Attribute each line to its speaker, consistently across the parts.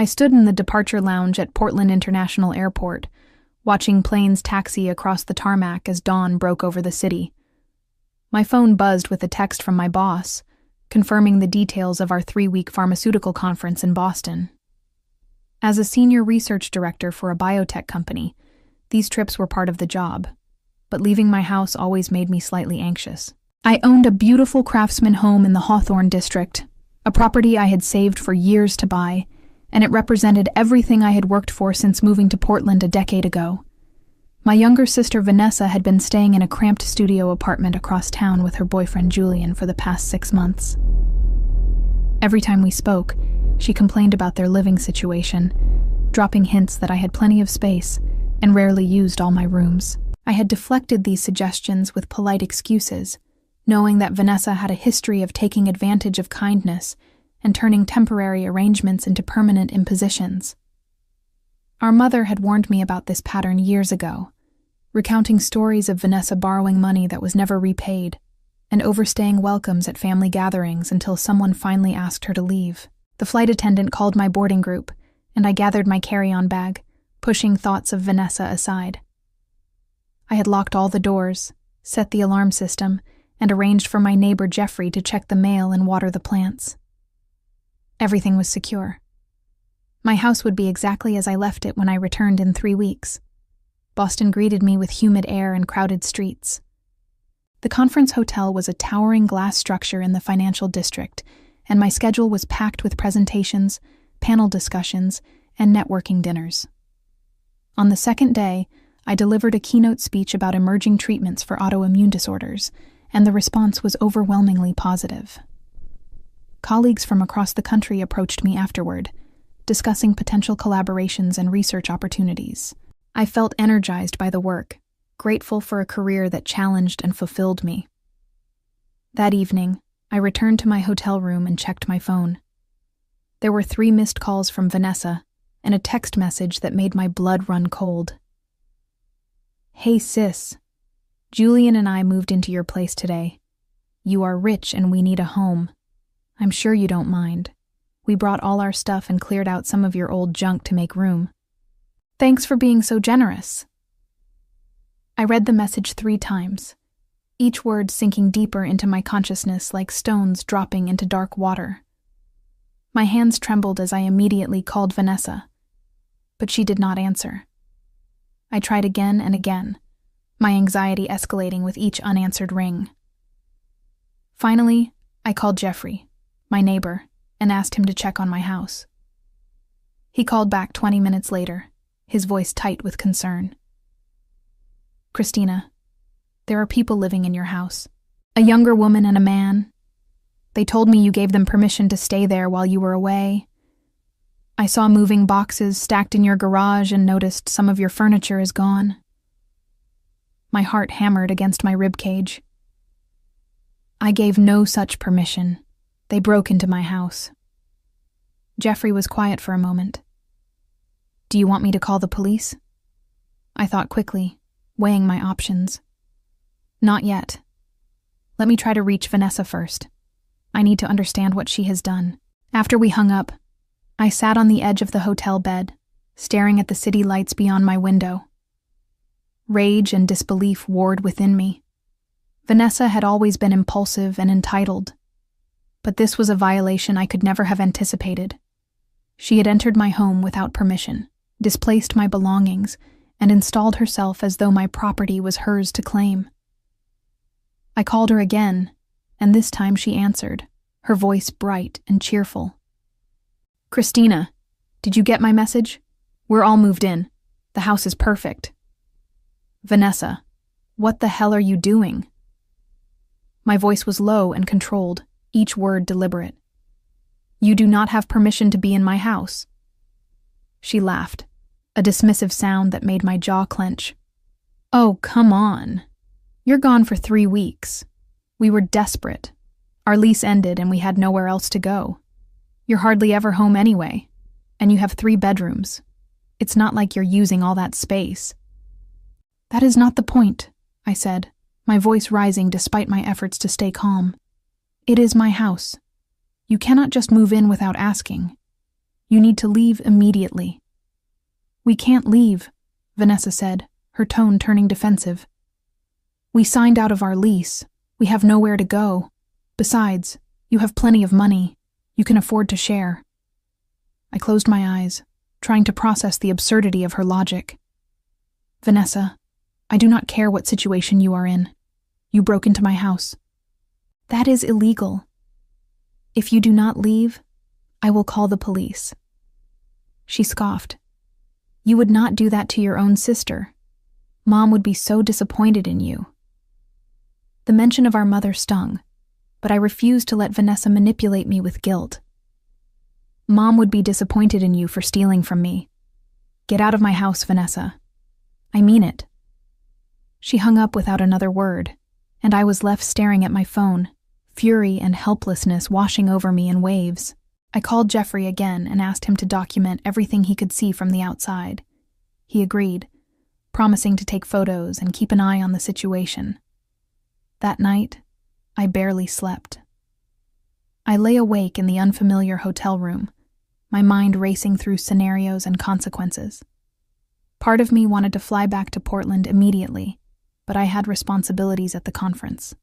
Speaker 1: I stood in the departure lounge at Portland International Airport, watching planes taxi across the tarmac as dawn broke over the city. My phone buzzed with a text from my boss, confirming the details of our 3-week pharmaceutical conference in Boston. As a senior research director for a biotech company, these trips were part of the job, but leaving my house always made me slightly anxious. I owned a beautiful craftsman home in the Hawthorne district, a property I had saved for years to buy, and it represented everything I had worked for since moving to Portland a decade ago. My younger sister Vanessa had been staying in a cramped studio apartment across town with her boyfriend Julian for the past 6 months. Every time we spoke, she complained about their living situation, dropping hints that I had plenty of space and rarely used all my rooms. I had deflected these suggestions with polite excuses, knowing that Vanessa had a history of taking advantage of kindness and turning temporary arrangements into permanent impositions. Our mother had warned me about this pattern years ago, recounting stories of Vanessa borrowing money that was never repaid and overstaying welcomes at family gatherings until someone finally asked her to leave. The flight attendant called my boarding group, and I gathered my carry-on bag, pushing thoughts of Vanessa aside. I had locked all the doors, set the alarm system, and arranged for my neighbor Jeffrey to check the mail and water the plants. Everything was secure. My house would be exactly as I left it when I returned in 3 weeks. Boston greeted me with humid air and crowded streets. The conference hotel was a towering glass structure in the financial district, and my schedule was packed with presentations, panel discussions, and networking dinners. On the second day, I delivered a keynote speech about emerging treatments for autoimmune disorders, and the response was overwhelmingly positive. Colleagues from across the country approached me afterward, discussing potential collaborations and research opportunities. I felt energized by the work, grateful for a career that challenged and fulfilled me. That evening, I returned to my hotel room and checked my phone. There were 3 missed calls from Vanessa and a text message that made my blood run cold. "Hey sis, Julian and I moved into your place today. You are rich and we need a home. I'm sure you don't mind. We brought all our stuff and cleared out some of your old junk to make room. Thanks for being so generous." I read the message 3 times, each word sinking deeper into my consciousness like stones dropping into dark water. My hands trembled as I immediately called Vanessa, but she did not answer. I tried again and again, my anxiety escalating with each unanswered ring. Finally, I called Jeffrey, my neighbor, and asked him to check on my house. He called back 20 minutes later, his voice tight with concern. "Christina, there are people living in your house. A younger woman and a man. They told me you gave them permission to stay there while you were away. I saw moving boxes stacked in your garage and noticed some of your furniture is gone." My heart hammered against my ribcage. I gave no such permission. They broke into my house. Jeffrey was quiet for a moment. "Do you want me to call the police?" I thought quickly, weighing my options. "Not yet. Let me try to reach Vanessa first. I need to understand what she has done." After we hung up, I sat on the edge of the hotel bed, staring at the city lights beyond my window. Rage and disbelief warred within me. Vanessa had always been impulsive and entitled, but this was a violation I could never have anticipated. She had entered my home without permission, displaced my belongings, and installed herself as though my property was hers to claim. I called her again, and this time she answered, her voice bright and cheerful. "Christina, did you get my message? We're all moved in. The house is perfect." "Vanessa, what the hell are you doing?" My voice was low and controlled, each word deliberate. "You do not have permission to be in my house." She laughed, a dismissive sound that made my jaw clench. "Oh, come on. You're gone for 3 weeks. We were desperate. Our lease ended and we had nowhere else to go. You're hardly ever home anyway, and you have 3 bedrooms. It's not like you're using all that space." "That is not the point," I said, my voice rising despite my efforts to stay calm. "It is my house. You cannot just move in without asking. You need to leave immediately." "We can't leave," Vanessa said, her tone turning defensive. "We signed out of our lease. We have nowhere to go. Besides, you have plenty of money. You can afford to share." I closed my eyes, trying to process the absurdity of her logic. "Vanessa, I do not care what situation you are in. You broke into my house. That is illegal. If you do not leave, I will call the police." She scoffed. "You would not do that to your own sister. Mom would be so disappointed in you." The mention of our mother stung, but I refused to let Vanessa manipulate me with guilt. "Mom would be disappointed in you for stealing from me. Get out of my house, Vanessa. I mean it." She hung up without another word, and I was left staring at my phone, fury and helplessness washing over me in waves. I called Jeffrey again and asked him to document everything he could see from the outside. He agreed, promising to take photos and keep an eye on the situation. That night, I barely slept. I lay awake in the unfamiliar hotel room, my mind racing through scenarios and consequences. Part of me wanted to fly back to Portland immediately, but I had responsibilities at the conference.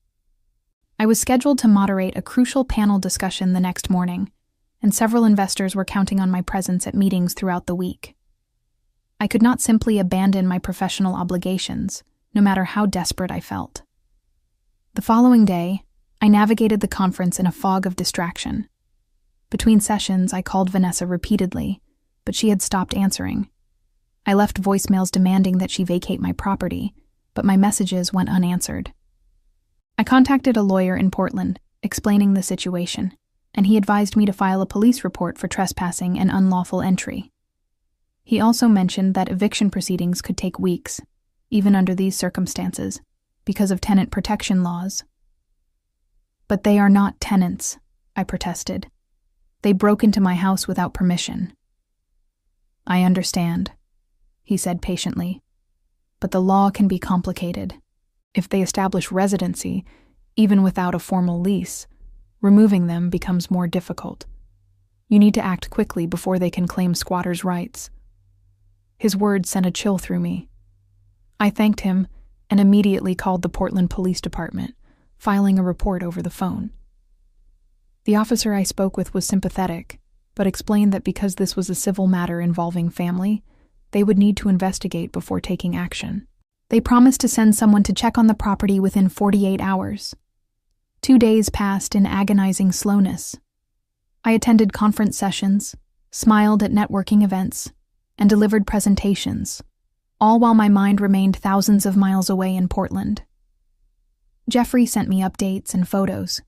Speaker 1: I was scheduled to moderate a crucial panel discussion the next morning, and several investors were counting on my presence at meetings throughout the week. I could not simply abandon my professional obligations, no matter how desperate I felt. The following day, I navigated the conference in a fog of distraction. Between sessions, I called Vanessa repeatedly, but she had stopped answering. I left voicemails demanding that she vacate my property, but my messages went unanswered. I contacted a lawyer in Portland, explaining the situation, and he advised me to file a police report for trespassing and unlawful entry. He also mentioned that eviction proceedings could take weeks, even under these circumstances, because of tenant protection laws. "But they are not tenants," I protested. "They broke into my house without permission." "I understand," he said patiently, "but the law can be complicated. If they establish residency, even without a formal lease, removing them becomes more difficult. You need to act quickly before they can claim squatters' rights." His words sent a chill through me. I thanked him and immediately called the Portland Police Department, filing a report over the phone. The officer I spoke with was sympathetic, but explained that because this was a civil matter involving family, they would need to investigate before taking action. They promised to send someone to check on the property within 48 hours. 2 days passed in agonizing slowness. I attended conference sessions, smiled at networking events, and delivered presentations, all while my mind remained thousands of miles away in Portland. Jeffrey sent me updates and photos.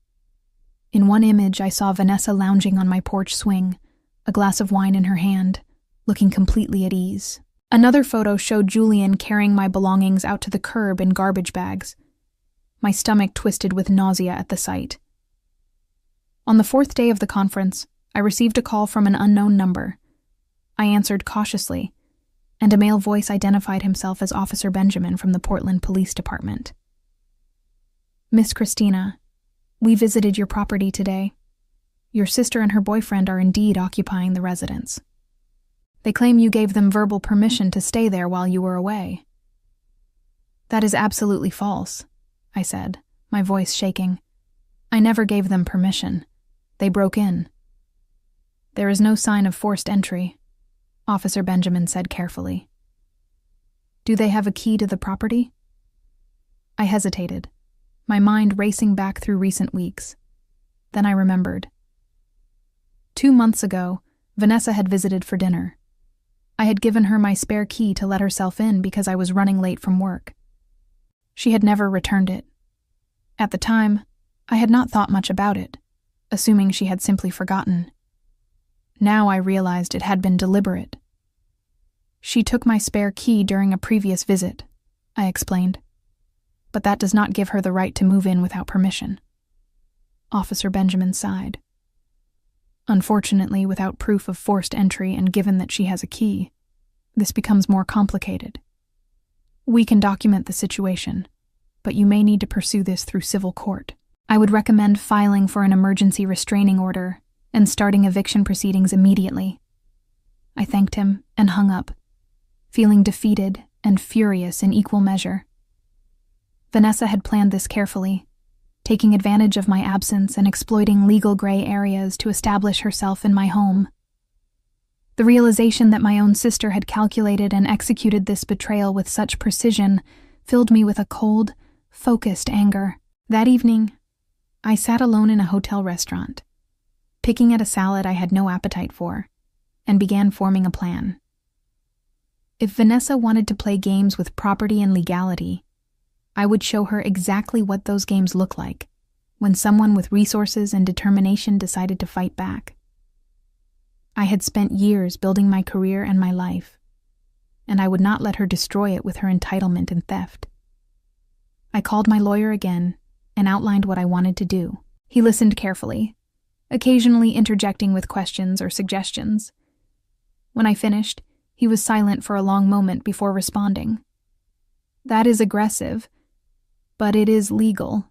Speaker 1: In one image, I saw Vanessa lounging on my porch swing, a glass of wine in her hand, looking completely at ease. Another photo showed Julian carrying my belongings out to the curb in garbage bags. My stomach twisted with nausea at the sight. On the 4th day of the conference, I received a call from an unknown number. I answered cautiously, and a male voice identified himself as Officer Benjamin from the Portland Police Department. "Miss Christina, we visited your property today. Your sister and her boyfriend are indeed occupying the residence. They claim you gave them verbal permission to stay there while you were away." "That is absolutely false," I said, my voice shaking. "I never gave them permission. They broke in." "There is no sign of forced entry," Officer Benjamin said carefully. "Do they have a key to the property?" I hesitated, my mind racing back through recent weeks. Then I remembered. 2 months ago, Vanessa had visited for dinner. I had given her my spare key to let herself in because I was running late from work. She had never returned it. At the time, I had not thought much about it, assuming she had simply forgotten. Now I realized it had been deliberate. "She took my spare key during a previous visit," I explained. "But that does not give her the right to move in without permission." Officer Benjamin sighed. "Unfortunately, without proof of forced entry and given that she has a key, this becomes more complicated. We can document the situation, but you may need to pursue this through civil court. I would recommend filing for an emergency restraining order and starting eviction proceedings immediately. I thanked him and hung up, feeling defeated and furious in equal measure. Vanessa had planned this carefully, taking advantage of my absence and exploiting legal gray areas to establish herself in my home. The realization that my own sister had calculated and executed this betrayal with such precision filled me with a cold, focused anger. That evening, I sat alone in a hotel restaurant, picking at a salad I had no appetite for, and began forming a plan. If Vanessa wanted to play games with property and legality, I would show her exactly what those games look like when someone with resources and determination decided to fight back. I had spent years building my career and my life, and I would not let her destroy it with her entitlement and theft. I called my lawyer again and outlined what I wanted to do. He listened carefully, occasionally interjecting with questions or suggestions. When I finished, he was silent for a long moment before responding. "That is aggressive, but it is legal.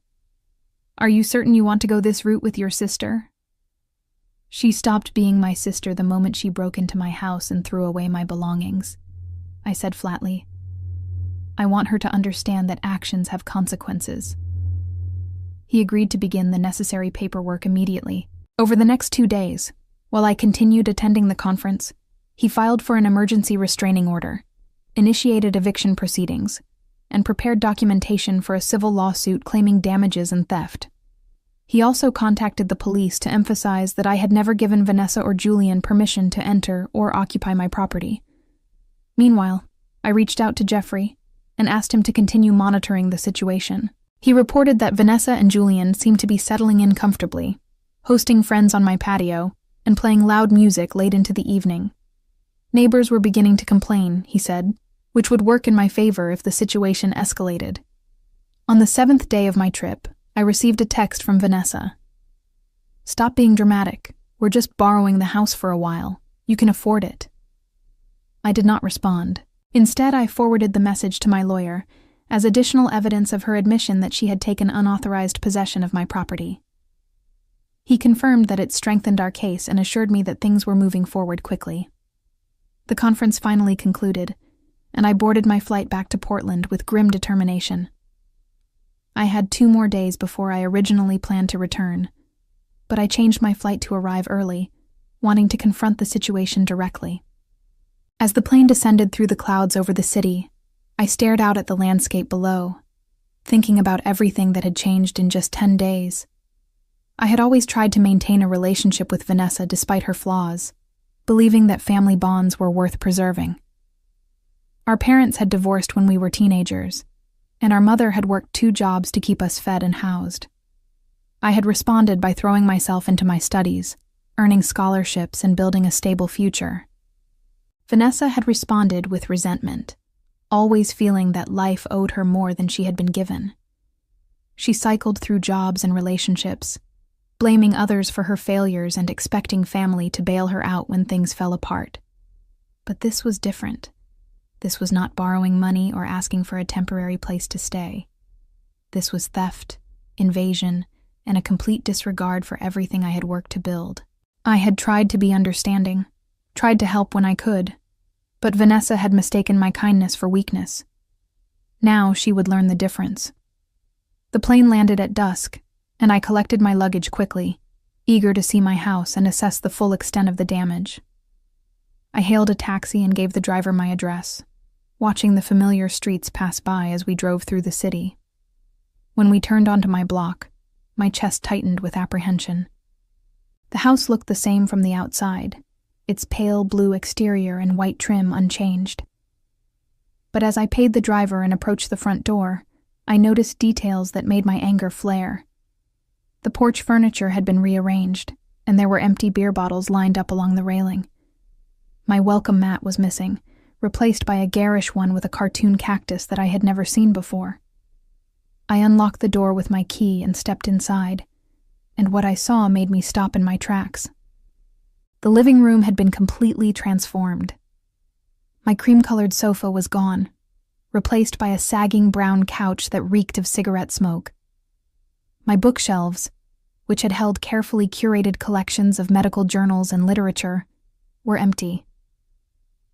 Speaker 1: Are you certain you want to go this route with your sister?" "She stopped being my sister the moment she broke into my house and threw away my belongings," I said flatly. "I want her to understand that actions have consequences." He agreed to begin the necessary paperwork immediately. Over the next 2 days, while I continued attending the conference, he filed for an emergency restraining order, initiated eviction proceedings, and prepared documentation for a civil lawsuit claiming damages and theft. He also contacted the police to emphasize that I had never given Vanessa or Julian permission to enter or occupy my property. Meanwhile, I reached out to Jeffrey and asked him to continue monitoring the situation. He reported that Vanessa and Julian seemed to be settling in comfortably, hosting friends on my patio, and playing loud music late into the evening. Neighbors were beginning to complain, he said, which would work in my favor if the situation escalated. On the 7th day of my trip, I received a text from Vanessa. "Stop being dramatic. We're just borrowing the house for a while. You can afford it." I did not respond. Instead, I forwarded the message to my lawyer as additional evidence of her admission that she had taken unauthorized possession of my property. He confirmed that it strengthened our case and assured me that things were moving forward quickly. The conference finally concluded, and I boarded my flight back to Portland with grim determination. I had 2 more days before I originally planned to return, but I changed my flight to arrive early, wanting to confront the situation directly. As the plane descended through the clouds over the city, I stared out at the landscape below, thinking about everything that had changed in just 10 days. I had always tried to maintain a relationship with Vanessa despite her flaws, believing that family bonds were worth preserving. Our parents had divorced when we were teenagers, and our mother had worked 2 jobs to keep us fed and housed. I had responded by throwing myself into my studies, earning scholarships and building a stable future. Vanessa had responded with resentment, always feeling that life owed her more than she had been given. She cycled through jobs and relationships, blaming others for her failures and expecting family to bail her out when things fell apart. But this was different. This was not borrowing money or asking for a temporary place to stay. This was theft, invasion, and a complete disregard for everything I had worked to build. I had tried to be understanding, tried to help when I could, but Vanessa had mistaken my kindness for weakness. Now she would learn the difference. The plane landed at dusk, and I collected my luggage quickly, eager to see my house and assess the full extent of the damage. I hailed a taxi and gave the driver my address, watching the familiar streets pass by as we drove through the city. When we turned onto my block, my chest tightened with apprehension. The house looked the same from the outside, its pale blue exterior and white trim unchanged. But as I paid the driver and approached the front door, I noticed details that made my anger flare. The porch furniture had been rearranged, and there were empty beer bottles lined up along the railing. My welcome mat was missing, replaced by a garish one with a cartoon cactus that I had never seen before. I unlocked the door with my key and stepped inside, and what I saw made me stop in my tracks. The living room had been completely transformed. My cream-colored sofa was gone, replaced by a sagging brown couch that reeked of cigarette smoke. My bookshelves, which had held carefully curated collections of medical journals and literature, were empty.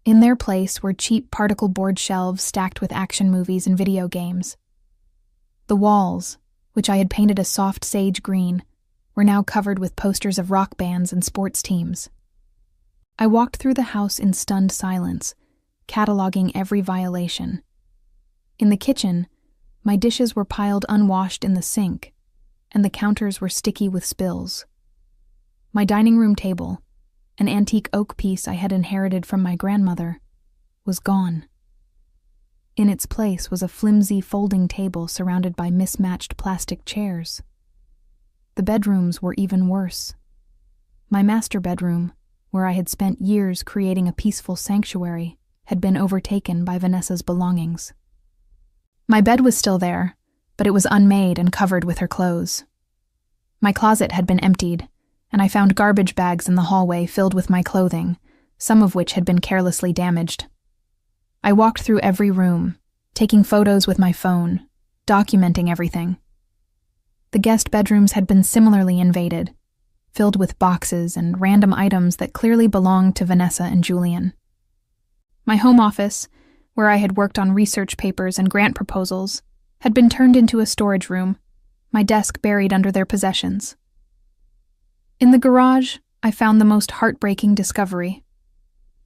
Speaker 1: In their place were cheap particle board shelves stacked with action movies and video games. The walls, which I had painted a soft sage green, were now covered with posters of rock bands and sports teams. I walked through the house in stunned silence, cataloging every violation. In the kitchen, my dishes were piled unwashed in the sink, and the counters were sticky with spills. My dining room table, an antique oak piece I had inherited from my grandmother, was gone. In its place was a flimsy folding table surrounded by mismatched plastic chairs. The bedrooms were even worse. My master bedroom, where I had spent years creating a peaceful sanctuary, had been overtaken by Vanessa's belongings. My bed was still there, but it was unmade and covered with her clothes. My closet had been emptied, and I found garbage bags in the hallway filled with my clothing, some of which had been carelessly damaged. I walked through every room, taking photos with my phone, documenting everything. The guest bedrooms had been similarly invaded, filled with boxes and random items that clearly belonged to Vanessa and Julian. My home office, where I had worked on research papers and grant proposals, had been turned into a storage room, my desk buried under their possessions. In the garage, I found the most heartbreaking discovery.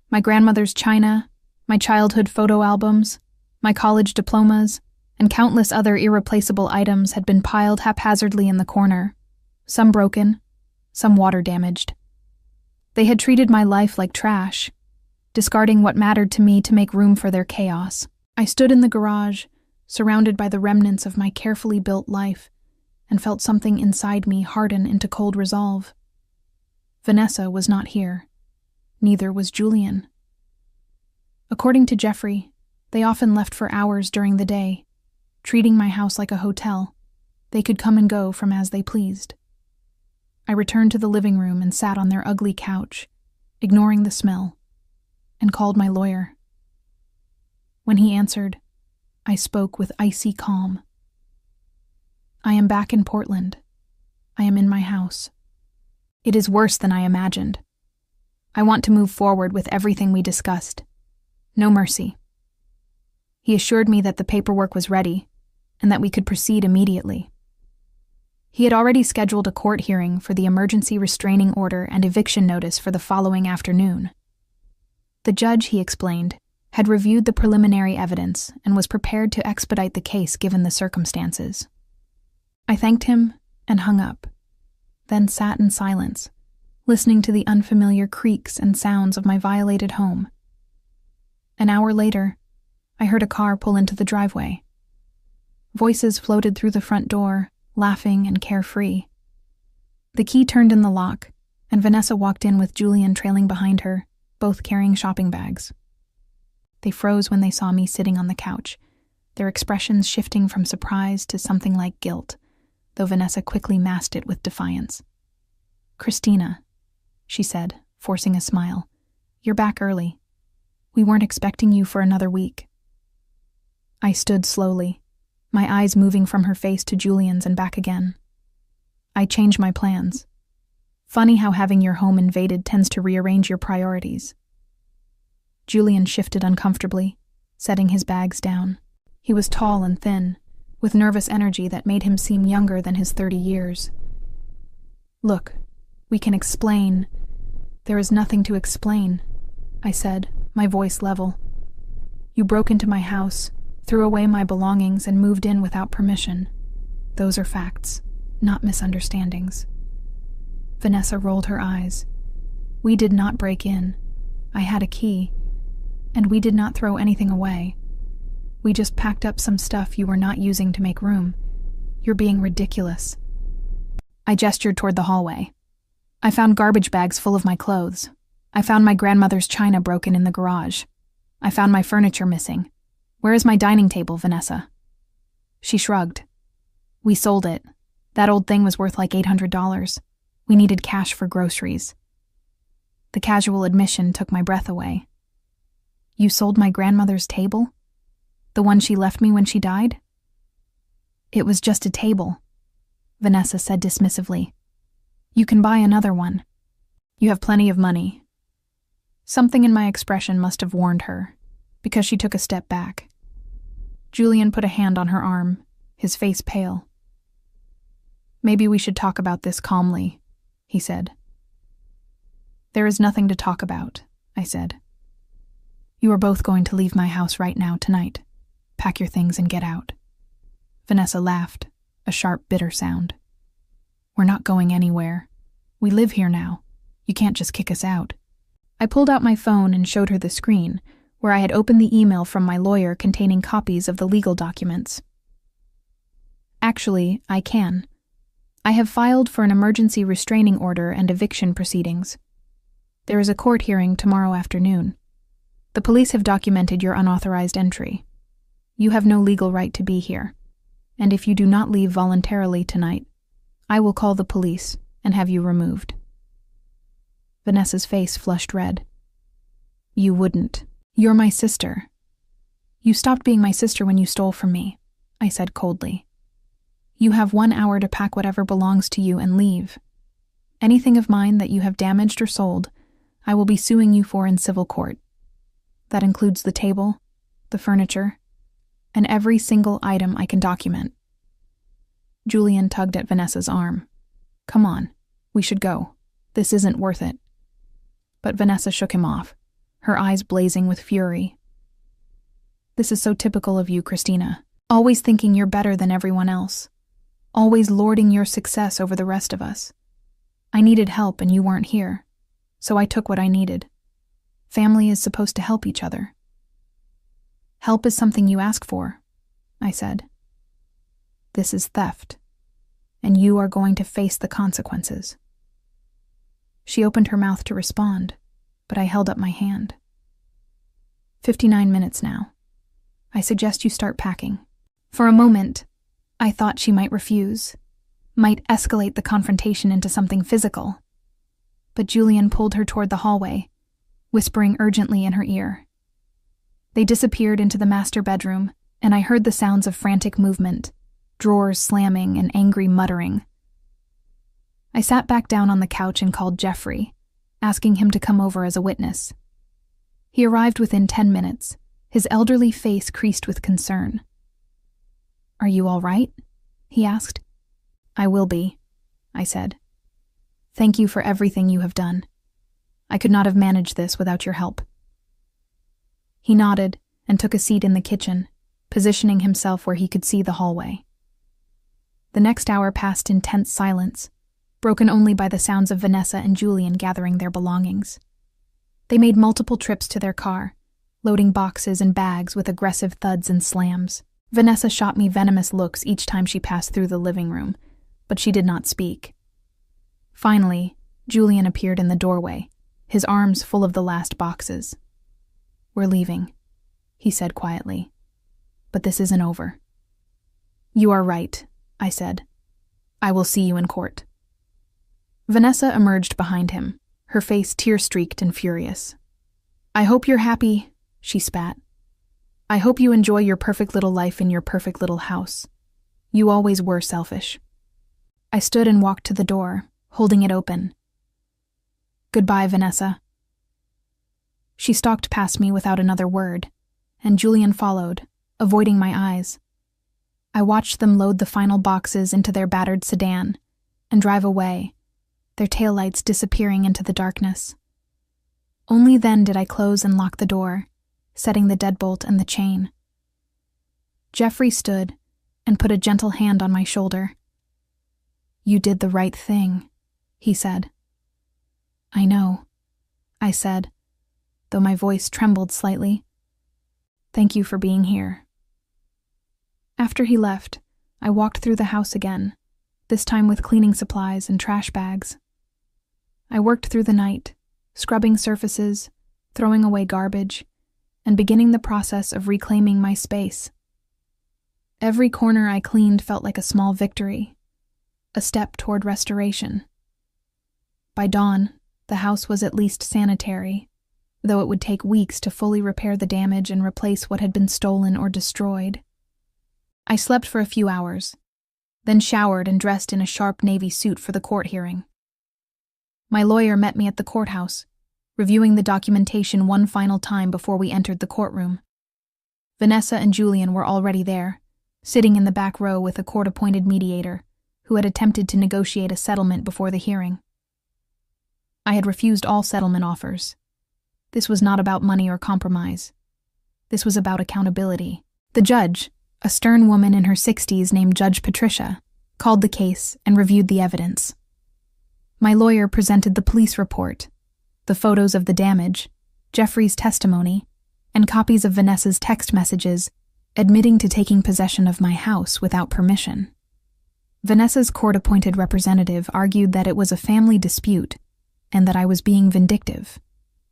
Speaker 1: My grandmother's china, my childhood photo albums, my college diplomas, and countless other irreplaceable items had been piled haphazardly in the corner, some broken, some water-damaged. They had treated my life like trash, discarding what mattered to me to make room for their chaos. I stood in the garage, surrounded by the remnants of my carefully built life, and felt something inside me harden into cold resolve. Vanessa was not here. Neither was Julian. According to Jeffrey, they often left for hours during the day, treating my house like a hotel. They could come and go from as they pleased. I returned to the living room and sat on their ugly couch, ignoring the smell, and called my lawyer. When he answered, I spoke with icy calm. I am back in Portland. I am in my house. It is worse than I imagined. I want to move forward with everything we discussed. No mercy. He assured me that the paperwork was ready and that we could proceed immediately. He had already scheduled a court hearing for the emergency restraining order and eviction notice for the following afternoon. The judge, he explained, had reviewed the preliminary evidence and was prepared to expedite the case given the circumstances. I thanked him and hung up, then sat in silence, listening to the unfamiliar creaks and sounds of my violated home. An hour later, I heard a car pull into the driveway. Voices floated through the front door, laughing and carefree. The key turned in the lock, and Vanessa walked in with Julian trailing behind her, both carrying shopping bags. They froze when they saw me sitting on the couch, their expressions shifting from surprise to something like guilt, though Vanessa quickly masked it with defiance. "Christina," she said, forcing a smile, "you're back early. We weren't expecting you for another week." I stood slowly, my eyes moving from her face to Julian's and back again. I changed my plans. Funny how having your home invaded tends to rearrange your priorities. Julian shifted uncomfortably, setting his bags down. He was tall and thin, with nervous energy that made him seem younger than his 30 years. "Look, we can explain." "There is nothing to explain," I said, my voice level. "You broke into my house, threw away my belongings, and moved in without permission. Those are facts, not misunderstandings." Vanessa rolled her eyes. "We did not break in. I had a key. And we did not throw anything away. We just packed up some stuff you were not using to make room. You're being ridiculous." I gestured toward the hallway. "I found garbage bags full of my clothes. I found my grandmother's china broken in the garage. I found my furniture missing. Where is my dining table, Vanessa?" She shrugged. "We sold it. That old thing was worth like $800. We needed cash for groceries." The casual admission took my breath away. "You sold my grandmother's table? The one she left me when she died?" "It was just a table," Vanessa said dismissively. "You can buy another one. You have plenty of money." Something in my expression must have warned her, because she took a step back. Julian put a hand on her arm, his face pale. "Maybe we should talk about this calmly," he said. "There is nothing to talk about," I said. "You are both going to leave my house right now tonight. Pack your things and get out." Vanessa laughed, a sharp, bitter sound. "We're not going anywhere. We live here now. You can't just kick us out." I pulled out my phone and showed her the screen, where I had opened the email from my lawyer containing copies of the legal documents. "Actually, I can. I have filed for an emergency restraining order and eviction proceedings. There is a court hearing tomorrow afternoon. The police have documented your unauthorized entry. You have no legal right to be here, and if you do not leave voluntarily tonight, I will call the police and have you removed." Vanessa's face flushed red. "You wouldn't. You're my sister." "You stopped being my sister when you stole from me," I said coldly. "You have 1 hour to pack whatever belongs to you and leave. Anything of mine that you have damaged or sold, I will be suing you for in civil court. That includes the table, the furniture, and every single item I can document." Julian tugged at Vanessa's arm. "Come on, we should go. This isn't worth it." But Vanessa shook him off, her eyes blazing with fury. "This is so typical of you, Christina. Always thinking you're better than everyone else. Always lording your success over the rest of us. I needed help and you weren't here, so I took what I needed. Family is supposed to help each other." "Help is something you ask for," I said. "This is theft, and you are going to face the consequences." She opened her mouth to respond, but I held up my hand. 59 minutes now. I suggest you start packing." For a moment, I thought she might refuse, might escalate the confrontation into something physical. But Julian pulled her toward the hallway, whispering urgently in her ear. They disappeared into the master bedroom, and I heard the sounds of frantic movement, drawers slamming and angry muttering. I sat back down on the couch and called Jeffrey, asking him to come over as a witness. He arrived within 10 minutes, his elderly face creased with concern. "Are you all right?" he asked. "I will be," I said. "Thank you for everything you have done. I could not have managed this without your help." He nodded and took a seat in the kitchen, positioning himself where he could see the hallway. The next hour passed in tense silence, broken only by the sounds of Vanessa and Julian gathering their belongings. They made multiple trips to their car, loading boxes and bags with aggressive thuds and slams. Vanessa shot me venomous looks each time she passed through the living room, but she did not speak. Finally, Julian appeared in the doorway, his arms full of the last boxes. "We're leaving," he said quietly. "But this isn't over." "You are right," I said. "I will see you in court." Vanessa emerged behind him, her face tear-streaked and furious. "I hope you're happy," she spat. "I hope you enjoy your perfect little life in your perfect little house. You always were selfish." I stood and walked to the door, holding it open. "Goodbye, Vanessa." She stalked past me without another word, and Julian followed, avoiding my eyes. I watched them load the final boxes into their battered sedan and drive away, their taillights disappearing into the darkness. Only then did I close and lock the door, setting the deadbolt and the chain. Jeffrey stood and put a gentle hand on my shoulder. "You did the right thing," he said. "I know," I said, though my voice trembled slightly. "Thank you for being here." After he left, I walked through the house again, this time with cleaning supplies and trash bags. I worked through the night, scrubbing surfaces, throwing away garbage, and beginning the process of reclaiming my space. Every corner I cleaned felt like a small victory, a step toward restoration. By dawn, the house was at least sanitary, though it would take weeks to fully repair the damage and replace what had been stolen or destroyed. I slept for a few hours, then showered and dressed in a sharp navy suit for the court hearing. My lawyer met me at the courthouse, reviewing the documentation one final time before we entered the courtroom. Vanessa and Julian were already there, sitting in the back row with a court-appointed mediator who had attempted to negotiate a settlement before the hearing. I had refused all settlement offers. This was not about money or compromise. This was about accountability. The judge, a stern woman in her 60s named Judge Patricia, called the case and reviewed the evidence. My lawyer presented the police report, the photos of the damage, Jeffrey's testimony, and copies of Vanessa's text messages admitting to taking possession of my house without permission. Vanessa's court-appointed representative argued that it was a family dispute and that I was being vindictive,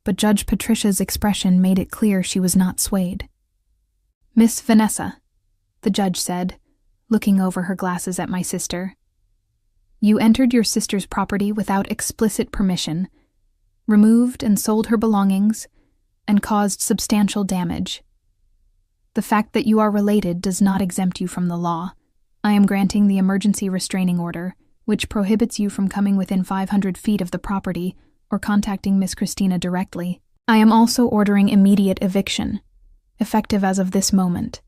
Speaker 1: but Judge Patricia's expression made it clear she was not swayed. "Miss Vanessa," the judge said, looking over her glasses at my sister, "you entered your sister's property without explicit permission, removed and sold her belongings, and caused substantial damage. The fact that you are related does not exempt you from the law. I am granting the emergency restraining order, which prohibits you from coming within 500 feet of the property or contacting Miss Christina directly. I am also ordering immediate eviction, effective as of this moment,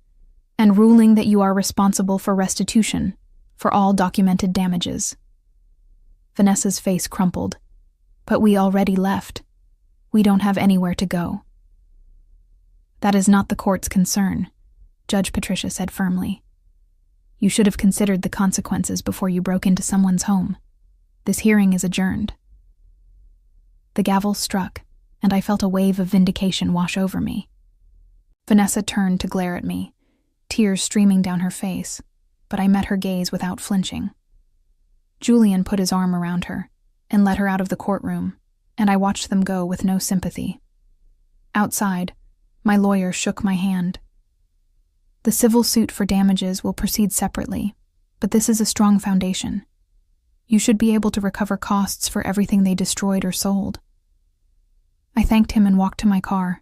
Speaker 1: and ruling that you are responsible for restitution for all documented damages." Vanessa's face crumpled. "But we already left. We don't have anywhere to go." "That is not the court's concern," Judge Patricia said firmly. "You should have considered the consequences before you broke into someone's home. This hearing is adjourned." The gavel struck, and I felt a wave of vindication wash over me. Vanessa turned to glare at me, tears streaming down her face, but I met her gaze without flinching. Julian put his arm around her and led her out of the courtroom, and I watched them go with no sympathy. Outside, my lawyer shook my hand. "The civil suit for damages will proceed separately, but this is a strong foundation. You should be able to recover costs for everything they destroyed or sold." I thanked him and walked to my car,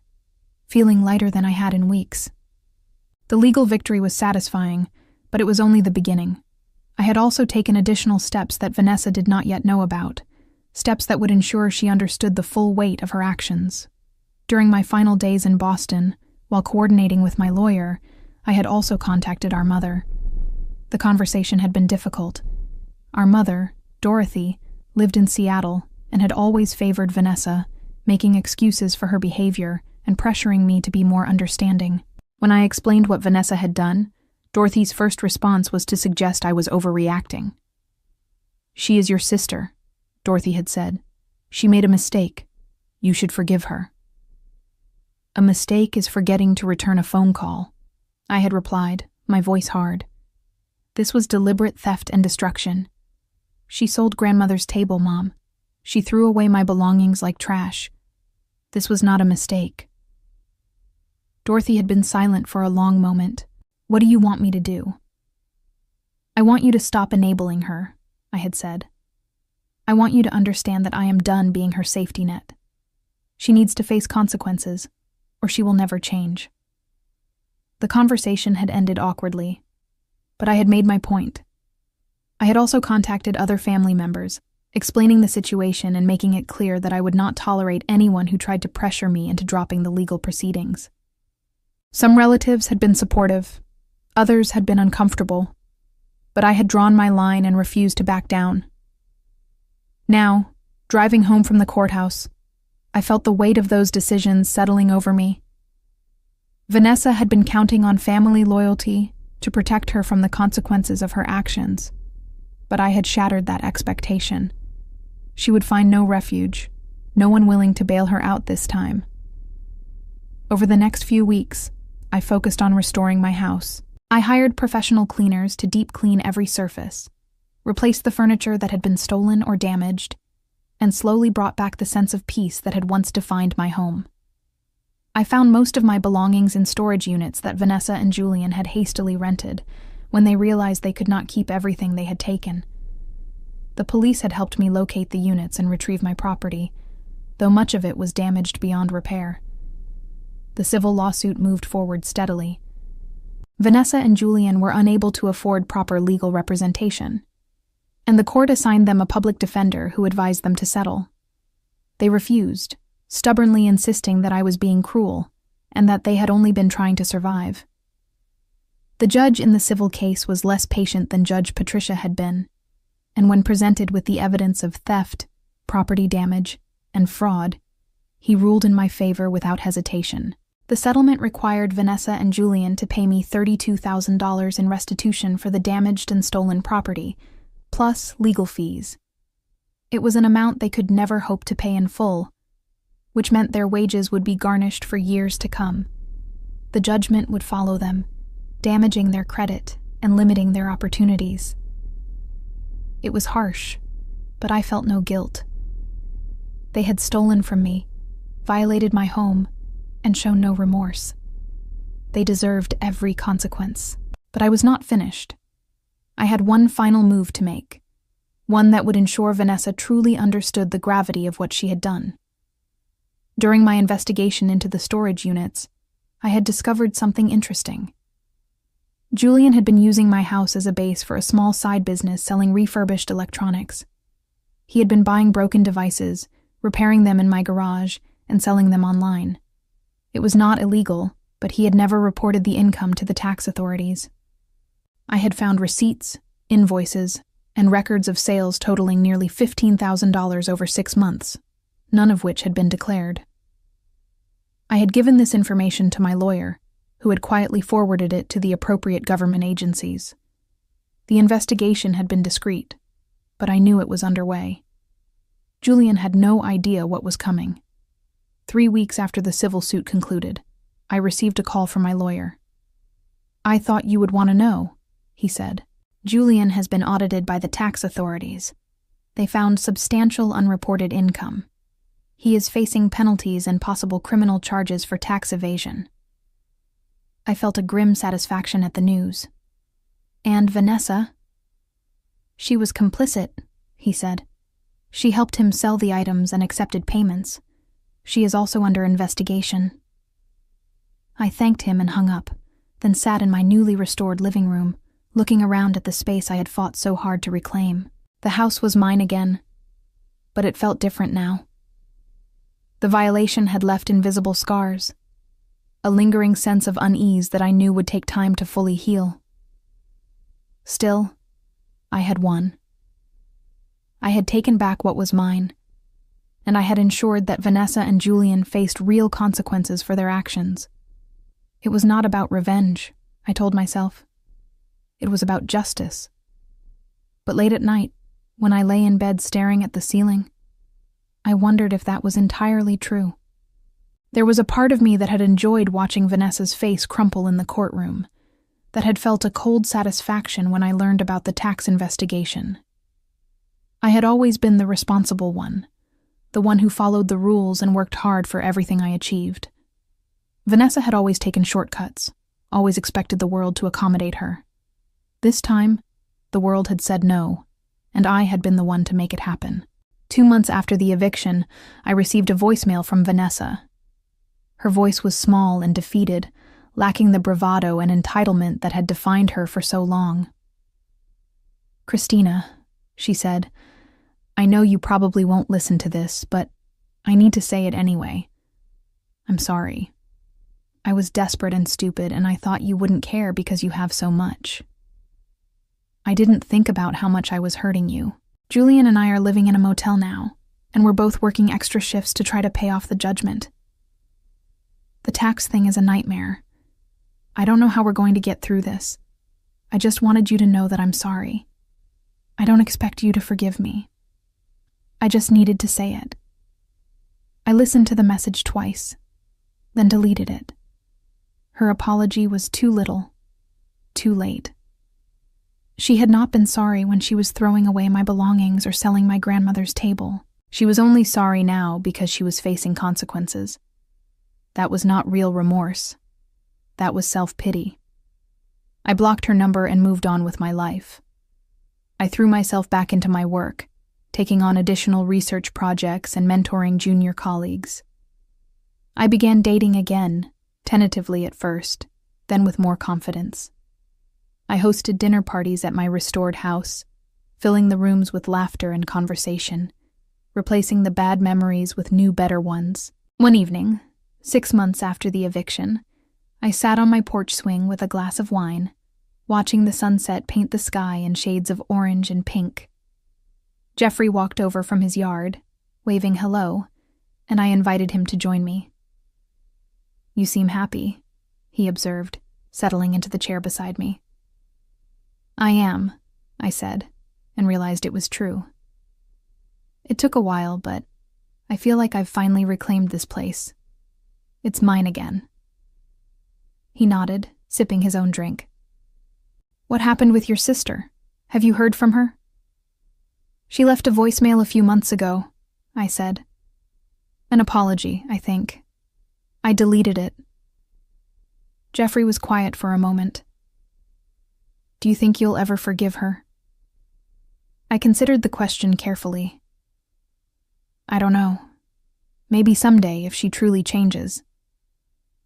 Speaker 1: feeling lighter than I had in weeks. The legal victory was satisfying, but it was only the beginning. I had also taken additional steps that Vanessa did not yet know about, steps that would ensure she understood the full weight of her actions. During my final days in Boston, while coordinating with my lawyer, I had also contacted our mother. The conversation had been difficult. Our mother, Dorothy, lived in Seattle and had always favored Vanessa, making excuses for her behavior and pressuring me to be more understanding. When I explained what Vanessa had done, Dorothy's first response was to suggest I was overreacting. "She is your sister," Dorothy had said. "She made a mistake. You should forgive her." "A mistake is forgetting to return a phone call," I had replied, my voice hard. "This was deliberate theft and destruction. She sold grandmother's table, Mom. She threw away my belongings like trash. This was not a mistake." Dorothy had been silent for a long moment. "What do you want me to do?" "I want you to stop enabling her," I had said. "I want you to understand that I am done being her safety net. She needs to face consequences, or she will never change." The conversation had ended awkwardly, but I had made my point. I had also contacted other family members, explaining the situation and making it clear that I would not tolerate anyone who tried to pressure me into dropping the legal proceedings. Some relatives had been supportive, others had been uncomfortable, but I had drawn my line and refused to back down. Now, driving home from the courthouse, I felt the weight of those decisions settling over me. Vanessa had been counting on family loyalty to protect her from the consequences of her actions, but I had shattered that expectation. She would find no refuge, no one willing to bail her out this time. Over the next few weeks, I focused on restoring my house. I hired professional cleaners to deep clean every surface, replaced the furniture that had been stolen or damaged, and slowly brought back the sense of peace that had once defined my home. I found most of my belongings in storage units that Vanessa and Julian had hastily rented when they realized they could not keep everything they had taken. The police had helped me locate the units and retrieve my property, though much of it was damaged beyond repair. The civil lawsuit moved forward steadily. Vanessa and Julian were unable to afford proper legal representation, and the court assigned them a public defender who advised them to settle. They refused, stubbornly insisting that I was being cruel and that they had only been trying to survive. The judge in the civil case was less patient than Judge Patricia had been, and when presented with the evidence of theft, property damage, and fraud, he ruled in my favor without hesitation. The settlement required Vanessa and Julian to pay me $32,000 in restitution for the damaged and stolen property, plus legal fees. It was an amount they could never hope to pay in full, which meant their wages would be garnished for years to come. The judgment would follow them, damaging their credit and limiting their opportunities. It was harsh, but I felt no guilt. They had stolen from me, violated my home, and shown no remorse. They deserved every consequence. But I was not finished. I had one final move to make, one that would ensure Vanessa truly understood the gravity of what she had done. During my investigation into the storage units, I had discovered something interesting. Julian had been using my house as a base for a small side business selling refurbished electronics. He had been buying broken devices, repairing them in my garage, and selling them online. It was not illegal, but he had never reported the income to the tax authorities. I had found receipts, invoices, and records of sales totaling nearly $15,000 over 6 months, none of which had been declared. I had given this information to my lawyer, who had quietly forwarded it to the appropriate government agencies. The investigation had been discreet, but I knew it was underway. Julian had no idea what was coming. 3 weeks after the civil suit concluded, I received a call from my lawyer. "I thought you would want to know," he said. "Julian has been audited by the tax authorities. They found substantial unreported income. He is facing penalties and possible criminal charges for tax evasion." I felt a grim satisfaction at the news. "And Vanessa?" "She was complicit," he said. "She helped him sell the items and accepted payments. She is also under investigation." I thanked him and hung up, then sat in my newly restored living room, looking around at the space I had fought so hard to reclaim. The house was mine again, but it felt different now. The violation had left invisible scars, a lingering sense of unease that I knew would take time to fully heal. Still, I had won. I had taken back what was mine, and I had ensured that Vanessa and Julian faced real consequences for their actions. It was not about revenge, I told myself. It was about justice. But late at night, when I lay in bed staring at the ceiling, I wondered if that was entirely true. There was a part of me that had enjoyed watching Vanessa's face crumple in the courtroom, that had felt a cold satisfaction when I learned about the tax investigation. I had always been the responsible one, the one who followed the rules and worked hard for everything I achieved. Vanessa had always taken shortcuts, always expected the world to accommodate her. This time, the world had said no, and I had been the one to make it happen. 2 months after the eviction, I received a voicemail from Vanessa. Her voice was small and defeated, lacking the bravado and entitlement that had defined her for so long. "Christina," she said, "I know you probably won't listen to this, but I need to say it anyway. I'm sorry. I was desperate and stupid, and I thought you wouldn't care because you have so much. I didn't think about how much I was hurting you. Julian and I are living in a motel now, and we're both working extra shifts to try to pay off the judgment. The tax thing is a nightmare. I don't know how we're going to get through this. I just wanted you to know that I'm sorry. I don't expect you to forgive me. I just needed to say it." I listened to the message twice, then deleted it. Her apology was too little, too late. She had not been sorry when she was throwing away my belongings or selling my grandmother's table. She was only sorry now because she was facing consequences. That was not real remorse. That was self-pity. I blocked her number and moved on with my life. I threw myself back into my work, taking on additional research projects and mentoring junior colleagues. I began dating again, tentatively at first, then with more confidence. I hosted dinner parties at my restored house, filling the rooms with laughter and conversation, replacing the bad memories with new, better ones. One evening, 6 months after the eviction, I sat on my porch swing with a glass of wine, watching the sunset paint the sky in shades of orange and pink. Jeffrey walked over from his yard, waving hello, and I invited him to join me. "You seem happy," he observed, settling into the chair beside me. "I am," I said, and realized it was true. "It took a while, but I feel like I've finally reclaimed this place. It's mine again." He nodded, sipping his own drink. "What happened with your sister? Have you heard from her?" "She left a voicemail a few months ago," I said. "An apology, I think. I deleted it." Jeffrey was quiet for a moment. "Do you think you'll ever forgive her?" I considered the question carefully. "I don't know. Maybe someday if she truly changes.